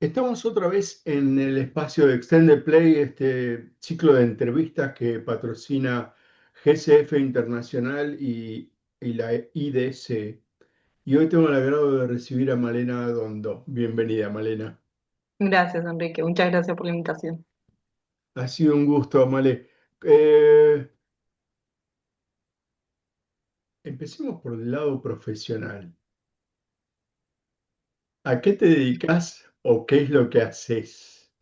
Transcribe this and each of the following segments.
Estamos otra vez en el espacio de Extended Play, este ciclo de entrevistas que patrocina GCF Internacional y la IDC. Y hoy tengo el agrado de recibir a Malena Dondo. Bienvenida, Malena. Gracias, Enrique. Muchas gracias por la invitación. Ha sido un gusto, Male. Eh, Empecemos por el lado profesional. ¿A qué te dedicas o qué es lo que haces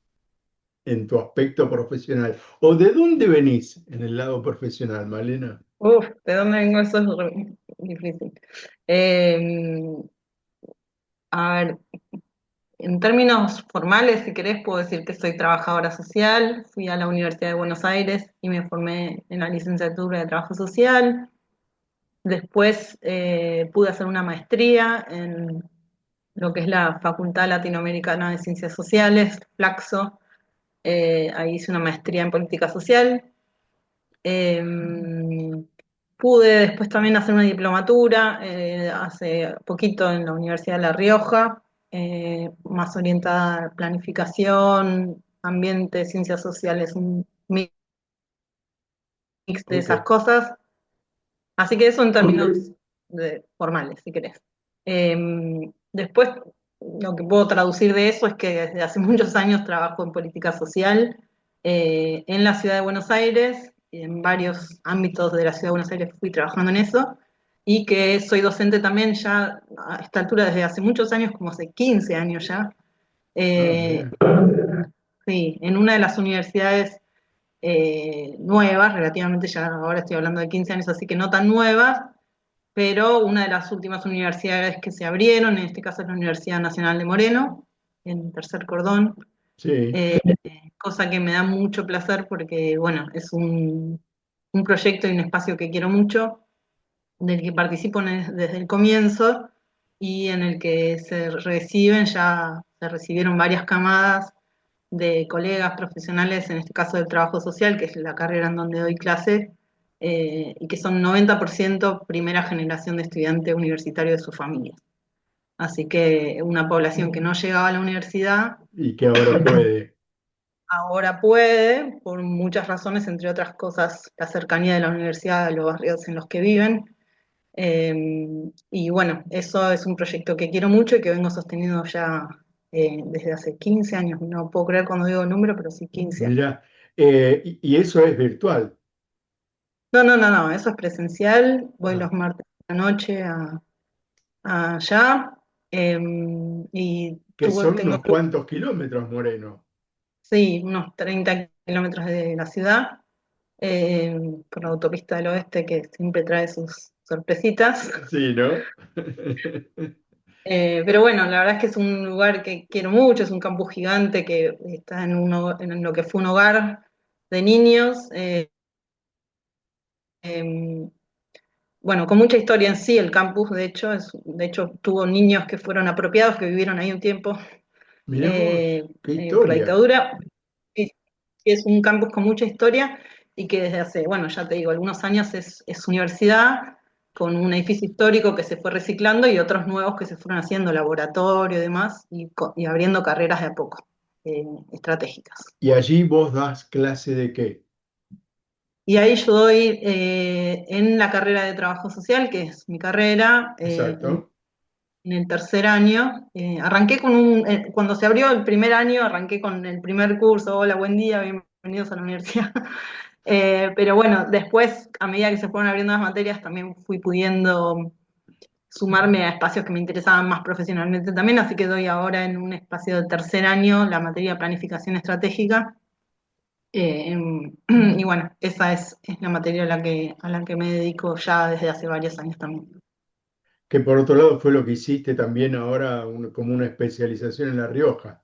en tu aspecto profesional? ¿O de dónde venís en el lado profesional, Malena? Uf, ¿de dónde vengo? Eso es difícil. Eh, a ver, en términos formales, si querés, puedo decir que soy trabajadora social. Fui a la Universidad de Buenos Aires y me formé en la licenciatura de Trabajo Social. Después pude hacer una maestría en lo que es la Facultad Latinoamericana de Ciencias Sociales, Flaxo. Ahí hice una maestría en política social. Eh, Pude después también hacer una diplomatura hace poquito en la Universidad de La Rioja, más orientada a planificación, ambiente, ciencias sociales, un mix de Ok. esas cosas. Así que eso en términos formales, si querés. Eh, Después, lo que puedo traducir de eso es que desde hace muchos años trabajo en política social en la ciudad de Buenos Aires, en varios ámbitos de la ciudad de Buenos Aires fui trabajando en eso, y que soy docente también ya a esta altura desde hace muchos años, como hace 15 años ya, Ah, eh, mira. sí, en una de las universidades nuevas, relativamente ya ahora estoy hablando de 15 años, así que no tan nuevas, pero una de las últimas universidades que se abrieron, en este caso es la Universidad Nacional de Moreno, en Tercer Cordón, Sí, eh, cosa que me da mucho placer porque, bueno, es un proyecto y un espacio que quiero mucho, del que participo desde el comienzo y en el que ya se recibieron varias camadas de colegas profesionales, en este caso del trabajo social, que es la carrera en donde doy clase, y que son 90% primera generación de estudiante universitario de sus familias. Así que una población que no llegaba a la universidad y que ahora puede. ahora puede, por muchas razones, entre otras cosas, la cercanía de la universidad a los barrios en los que viven. Eh, y bueno, eso es un proyecto que quiero mucho y que vengo sosteniendo ya desde hace 15 años. No puedo creer cuando digo el número, pero sí 15 años. Mira, y eso es virtual, No, no, no, no, eso es presencial. Voy ah, los martes de la noche allá. eh, y que son tengo, unos cuantos kilómetros, Moreno. sí, unos 30 kilómetros de la ciudad, eh, por la autopista del oeste que siempre trae sus sorpresitas. Sí, ¿no? Pero bueno, la verdad es que es un lugar que quiero mucho, es un campus gigante que está en lo que fue un hogar de niños. Eh, bueno, con mucha historia en sí, el campus, de hecho, tuvo niños que fueron apropiados, que vivieron ahí un tiempo Mirá vos, qué por la historia. dictadura. Y es un campus con mucha historia y que desde hace, bueno, ya te digo, algunos años es universidad, con un edificio histórico que se fue reciclando y otros nuevos que se fueron haciendo, laboratorio y demás, y abriendo carreras de a poco, estratégicas. ¿Y allí vos das clase de qué? Y ahí yo doy en la carrera de trabajo social, que es mi carrera, Exacto. en el tercer año. Arranqué cuando se abrió el primer año, arranqué con el primer curso, hola, buen día, bienvenidos a la universidad. Pero bueno, después, a medida que se fueron abriendo las materias, también fui pudiendo sumarme a espacios que me interesaban más profesionalmente también, así que doy ahora en un espacio de tercer año la materia de planificación estratégica. Y bueno, esa es la materia a la que me dedico ya desde hace varios años también. Que por otro lado fue lo que hiciste también ahora como una especialización en La Rioja.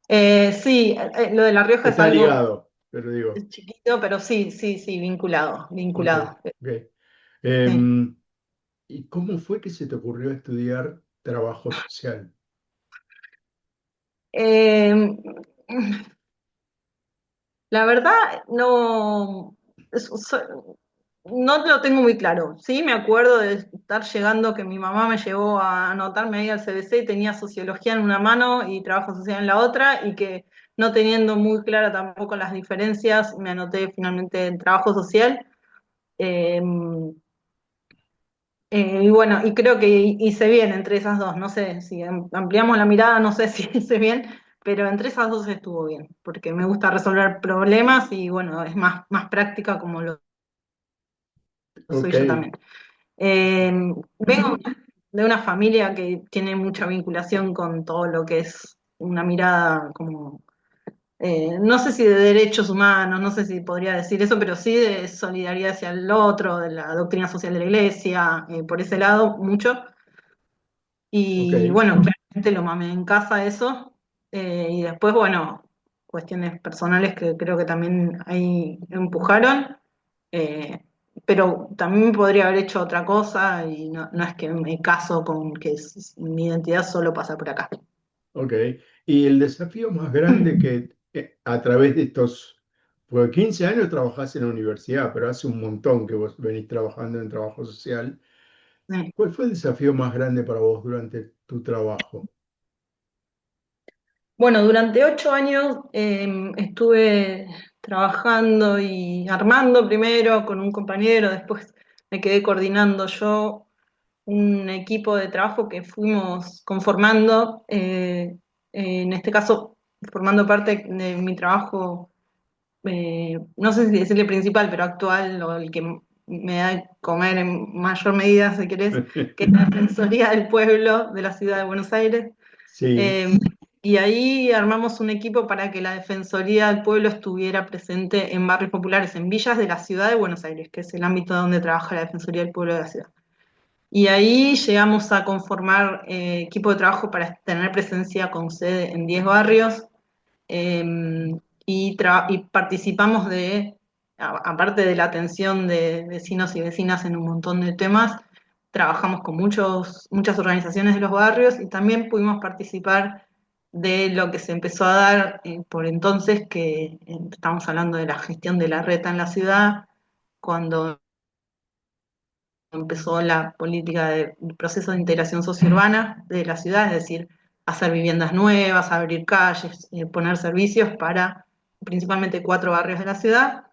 Sí, lo de La Rioja es Está algo ligado, pero digo, chiquito, pero sí, sí, sí, ok, vinculado. ok. Sí. Em, ¿Y cómo fue que se te ocurrió estudiar trabajo social? Eh, la verdad, no. No lo tengo muy claro. Sí, me acuerdo de estar llegando, que mi mamá me llevó a anotarme ahí al CBC y tenía sociología en una mano y trabajo social en la otra, y que no teniendo muy clara tampoco las diferencias, me anoté finalmente en trabajo social. Eh, y bueno, y creo que hice bien entre esas dos. No sé si ampliamos la mirada, no sé si hice bien, pero entre esas dos estuvo bien, porque me gusta resolver problemas y bueno, es más práctica como lo soy Ok, yo también. Vengo de una familia que tiene mucha vinculación con todo lo que es una mirada como, no sé si de derechos humanos, no sé si podría decir eso, pero sí de solidaridad hacia el otro, de la doctrina social de la iglesia, por ese lado mucho. ok, Y bueno, claramente lo mamé en casa eso. Y después, bueno, cuestiones personales que creo que también ahí empujaron. eh, pero también podría haber hecho otra cosa y no es que me caso con que mi identidad solo pasa por acá. ok. Y el desafío más grande que a través de estos, porque 15 años trabajás en la universidad, pero hace un montón que vos venís trabajando en trabajo social. Sí. ¿Cuál fue el desafío más grande para vos durante tu trabajo? Bueno, durante 8 años estuve trabajando y armando primero con un compañero, después me quedé coordinando yo un equipo de trabajo que fuimos conformando, en este caso formando parte de mi trabajo, no sé si decirle principal, pero actual, o el que me da de comer en mayor medida, si querés, que es la Defensoría del Pueblo de la Ciudad de Buenos Aires. Sí, Eh, y ahí armamos un equipo para que la Defensoría del Pueblo estuviera presente en barrios populares, en villas de la Ciudad de Buenos Aires, que es el ámbito donde trabaja la Defensoría del Pueblo de la ciudad. Y ahí llegamos a conformar equipo de trabajo para tener presencia con sede en 10 barrios, eh, y participamos aparte de la atención de vecinos y vecinas en un montón de temas, trabajamos con muchas organizaciones de los barrios y también pudimos participar de lo que se empezó a dar por entonces, que estamos hablando de la gestión de la reta en la ciudad, cuando empezó la política de proceso de integración sociourbana de la ciudad, es decir, hacer viviendas nuevas, abrir calles, poner servicios para principalmente 4 barrios de la ciudad.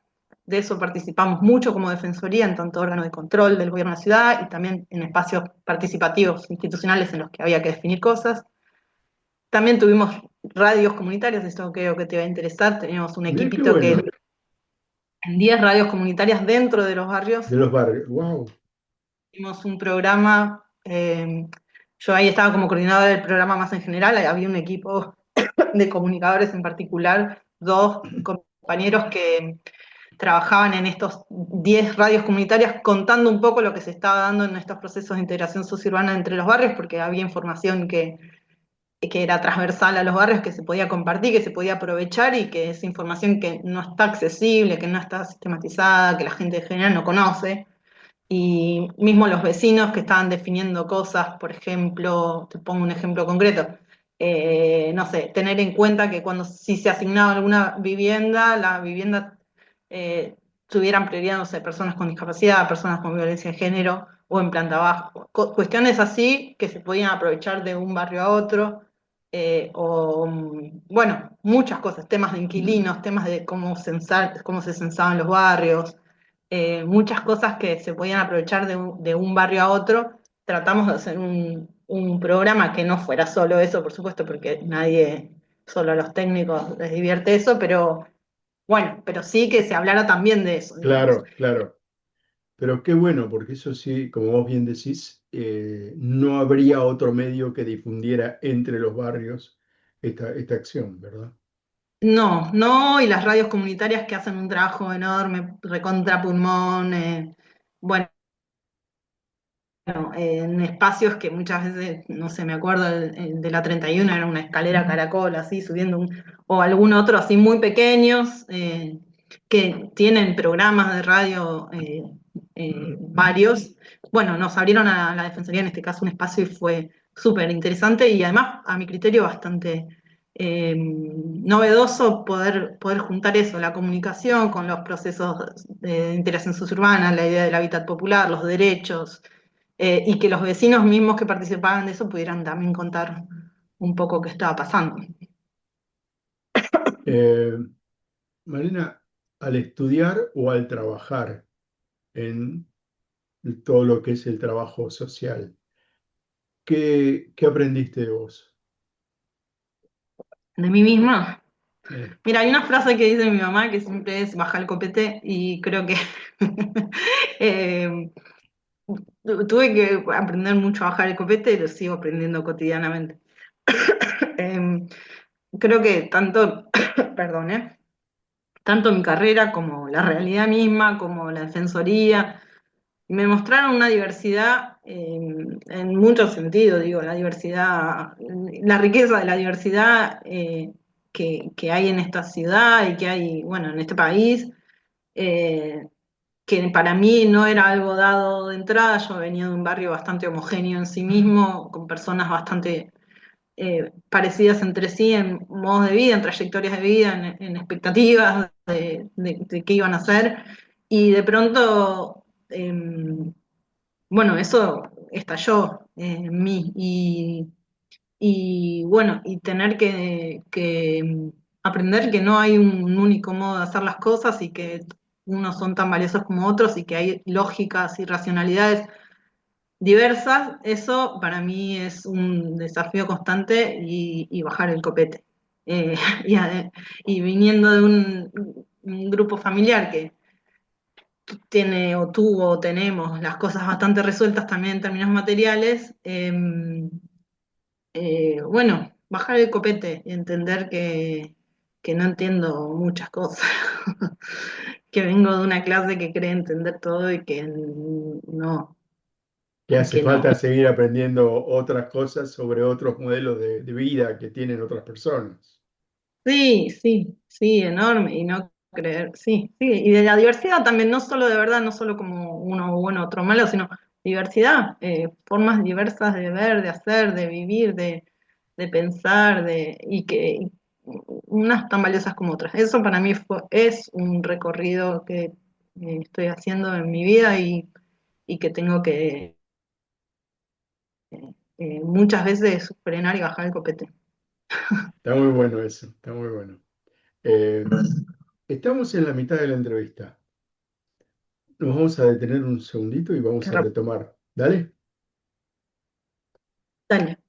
De eso participamos mucho como defensoría en tanto órgano de control del gobierno de la ciudad y también en espacios participativos institucionales en los que había que definir cosas. También tuvimos radios comunitarias, esto creo que te va a interesar. Teníamos un mirá qué equipito que bueno, en 10 radios comunitarias dentro de los de barrios los barrios. Wow, hicimos un programa. Yo ahí estaba como coordinadora del programa más en general, había un equipo de comunicadores en particular, 2 compañeros que trabajaban en estos 10 radios comunitarias contando un poco lo que se estaba dando en estos procesos de integración sociourbana entre los barrios, porque había información que era transversal a los barrios, que se podía compartir, que se podía aprovechar y que es información que no está accesible, que no está sistematizada, que la gente en general no conoce. Y mismo los vecinos que estaban definiendo cosas, por ejemplo, te pongo un ejemplo concreto, no sé, tener en cuenta que cuando si se asignaba alguna vivienda, la vivienda tuvieran prioridad, no sé, personas con discapacidad, personas con violencia de género o en planta baja. Cuestiones así que se podían aprovechar de un barrio a otro, bueno, muchas cosas, temas de inquilinos, temas de cómo se censaban los barrios, muchas cosas que se podían aprovechar de un barrio a otro. Tratamos de hacer un programa que no fuera solo eso, por supuesto, porque nadie, solo a los técnicos les divierte eso, pero bueno, pero sí que se hablara también de eso, digamos. claro, claro. Pero qué bueno, porque eso sí, como vos bien decís, no habría otro medio que difundiera entre los barrios esta acción, ¿verdad? No, no, y las radios comunitarias que hacen un trabajo enorme, recontra pulmón, bueno, en espacios que muchas veces, no sé, me acuerdo el de la 31 era una escalera caracol, así, subiendo o algún otro así muy pequeños, que tienen programas de radio varios. Bueno, nos abrieron a la Defensoría en este caso un espacio y fue súper interesante y además, a mi criterio, bastante novedoso poder juntar eso, la comunicación con los procesos de integración suburbana, la idea del hábitat popular, los derechos, y que los vecinos mismos que participaban de eso pudieran también contar un poco qué estaba pasando. Eh, Marina, al estudiar o al trabajar en todo lo que es el trabajo social, ¿qué aprendiste de vos? De mí misma. Eh, Mira, hay una frase que dice mi mamá que siempre es baja el copete y creo que eh, tuve que aprender mucho a bajar el copete y lo sigo aprendiendo cotidianamente. Eh, Creo que tanto, perdón, tanto mi carrera como la realidad misma, como la defensoría, me mostraron una diversidad en muchos sentidos, digo, la diversidad, la riqueza de la diversidad que hay en esta ciudad y que hay, bueno, en este país, eh, que para mí no era algo dado de entrada. Yo venía de un barrio bastante homogéneo en sí mismo, con personas bastante parecidas entre sí en modos de vida, en trayectorias de vida, en expectativas de qué iban a hacer, y de pronto, bueno, eso estalló en mí, y bueno, y tener que aprender que no hay un único modo de hacer las cosas y que unos son tan valiosos como otros y que hay lógicas y racionalidades diversas, eso para mí es un desafío constante y bajar el copete. Eh, y, y viniendo de un grupo familiar que tiene o tuvo o tenemos las cosas bastante resueltas también en términos materiales, bueno, bajar el copete y entender que no entiendo muchas cosas, que vengo de una clase que cree entender todo y que no, que y hace que no. falta seguir aprendiendo otras cosas sobre otros modelos de vida que tienen otras personas. Sí, sí, sí, enorme, y no creer, sí, sí, y de la diversidad también, no solo de verdad, no solo como uno bueno, otro malo, sino diversidad, formas diversas de ver, de hacer, de vivir, de pensar, y que y unas tan valiosas como otras. Eso para mí es un recorrido que estoy haciendo en mi vida y que tengo que muchas veces frenar y bajar el copete. Está muy bueno eso, está muy bueno. Eh, Estamos en la mitad de la entrevista. Nos vamos a detener un segundito y vamos Qué a retomar. Dale. Dale.